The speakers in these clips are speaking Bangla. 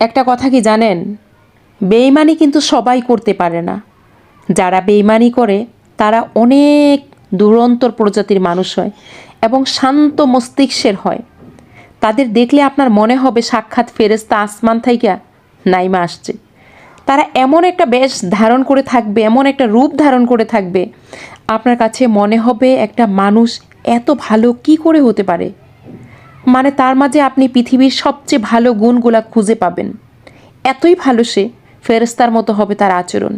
একটা কথা কি জানেন, বেইমানি কিন্তু সবাই করতে পারে না। যারা বেইমানি করে তারা অনেক দুরন্তর প্রজাতির মানুষ হয় এবং শান্ত মস্তিষ্কের হয়। তাদের দেখলে আপনার মনে হবে সাক্ষাৎ ফেরেশতা আসমান থাইকা নাইমা আসছে। তারা এমন একটা বেশ ধারণ করে থাকবে, এমন একটা রূপ ধারণ করে থাকবে, আপনার কাছে মনে হবে একটা মানুষ এত ভালো কি করে হতে পারে। মানে তার মাঝে আপনি পৃথিবীর সবচেয়ে ভালো গুণগুলা খুঁজে পাবেন। এতই ভালো সে, ফেরেশতার মতো হবে তার আচরণ।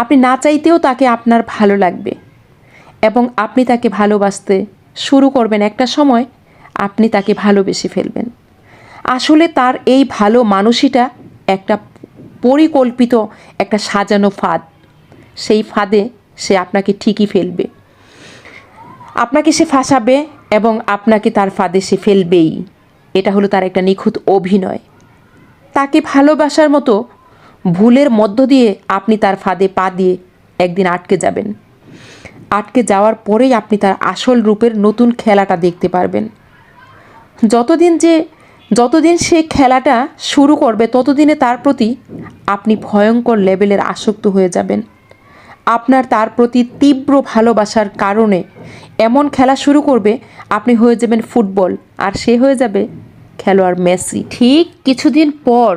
আপনি না চাইতেও তাকে আপনার ভালো লাগবে এবং আপনি তাকে ভালোবাসতে শুরু করবেন। একটা সময় আপনি তাকে ভালোবেসে ফেলবেন। আসলে তার এই ভালো মানুষইটা একটা পরিকল্পিত, একটা সাজানো ফাঁদ। সেই ফাঁদে সে আপনাকে ঠিকই ফেলবে, আপনাকে সে ফাঁসাবে এবং আপনাকে তার ফাঁদে সে ফেলবেই। এটা হলো তার একটা নিখুঁত অভিনয়। তাকে ভালোবাসার মতো ভুলের মধ্য দিয়ে আপনি তার ফাঁদে পা দিয়ে একদিন আটকে যাবেন। আটকে যাওয়ার পরেই আপনি তার আসল রূপের নতুন খেলাটা দেখতে পারবেন। যতদিন সে খেলাটা শুরু করবে ততদিনে তার প্রতি আপনি ভয়ঙ্কর লেভেলের আসক্ত হয়ে যাবেন। আপনার তার প্রতি তীব্র ভালোবাসার কারণে এমন খেলা শুরু করবে, আপনি হয়ে যাবেন ফুটবল আর সে হয়ে যাবে খেলোয়াড় মেসি। ঠিক কিছুদিন পর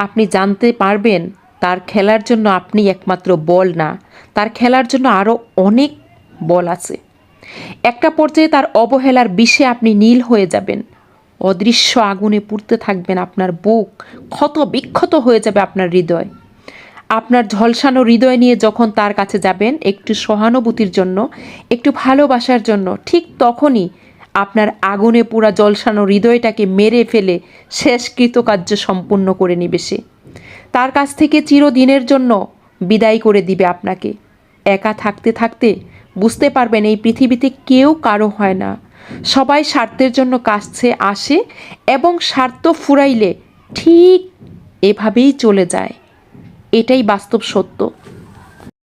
আপনি জানতে পারবেন তার খেলার জন্য আপনি একমাত্র বল না, তার খেলার জন্য আরও অনেক বল আছে। একটা পর্যায়ে তার অবহেলার বিষে আপনি নীল হয়ে যাবেন। অদৃশ্য আগুনে পুড়তে থাকবেন আপনার বুক, ক্ষত বিক্ষত হয়ে যাবে আপনার হৃদয়। আপনার ঝলসানো হৃদয় নিয়ে যখন তার কাছে যাবেন একটু সহানুভূতির জন্য, একটু ভালোবাসার জন্য, ঠিক তখনই আপনার আগুনে পুরা ঝলসানো হৃদয়টাকে মেরে ফেলে শেষ কৃতকার্য সম্পূর্ণ করে নিবে সে। তার কাছ থেকে চিরদিনের জন্য বিদায় করে দিবে আপনাকে। একা থাকতে থাকতে বুঝতে পারবেন এই পৃথিবীতে কেউ কারো হয় না। সবাই স্বার্থের জন্য কাছে আসে এবং স্বার্থ ফুরাইলে ঠিক এভাবেই চলে যায়। এটাই বাস্তব সত্য।